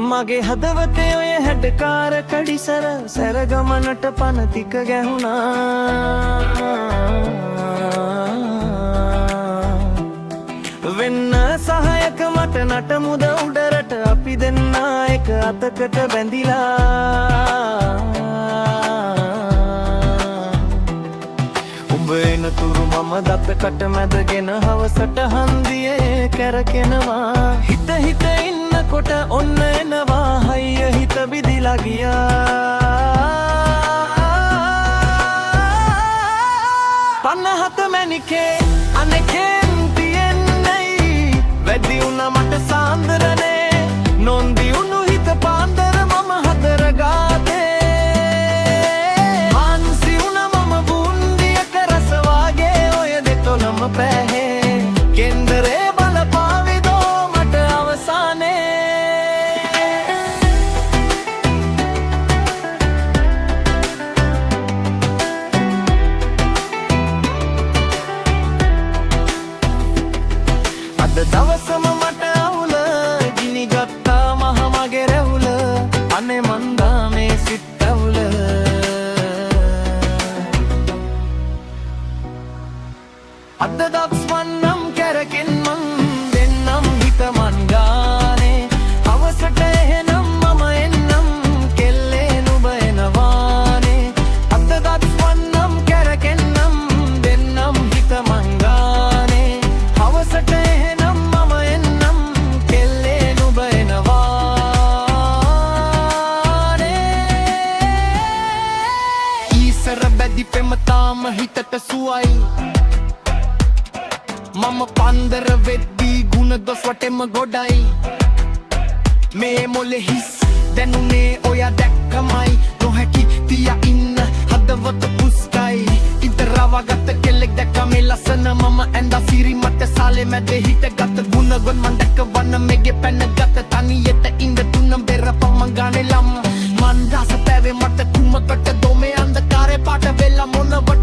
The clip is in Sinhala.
මගේ හදවතේ ඔය හැඩකාර කඩිසර සැරගමනට පනතික ගැහුණා වෙන්න සහයක මට නටමුද උඩරට අපි දෙන්නා එක අතකට බැඳිලා උඹ එනතුරු මම දත්තකට මැදගෙන හවසට හන්දියේ කැරකෙනවා හිත හිත ඉන්නකොට ඔන්න එනවා හයිය හිත බිදිලා ගියා 57 මැනිකේ අනකෙන් තියෙන්නේ වැඩි වුණා මට සාන්දරනේ නොන්දි උණු හිත පාන්දර මම හදර ගාතේ මාන්සි වුණා මම බුන්දියක රස වාගේ ඔය දෙතොලම පැහේ කෙන්දරේ බලපාවිදෝ මට අවසානේ අද දවසම මට අවුල ගිනි ගත්තා මහ මගේ රැවුල අනේ මන්දා මේ සිත්තවුල අද දක්ස් වන්නම් කැරකෙන් මං දෙන්නම් හිත මන් ගානේ හවසට එහෙනම් මම එන්නම් කෙල්ලේ නුඹ එනවානේ අද දක්ස් වන්නම් කැරකෙන්නම් දෙන්නම් හිත මන් ගානේ හවසට එහෙනම් මම එන්නම් කෙල්ලේ නුඹ එනවානේ ඊසර බැදි පෙම තාම හිතට සුවයි මම පන්දර වෙද්දී ගුණ දොස් වටෙම ගොඩයි මේ මොලේ හිස් දැනුනේ ඔයා දැක්කමයි නොහැකි තියා ඉන්න හදවත පුස්කයි ඉතරවගත කෙල්ලෙක් දැක්ක මේ ලස්සන මම ඇඳා සිරි මට සාලේ මැද හිටගත් ගුණ ගොන් මන් දැක්කවන්න මෙගේ පැනගත තනියට ඉඳ තුනම් බෙරපම් මං ගානේ ලම් මන් රස පැවේ මට කුමකට දොමේ අන්ධකාරේ පාට වෙලා මොනව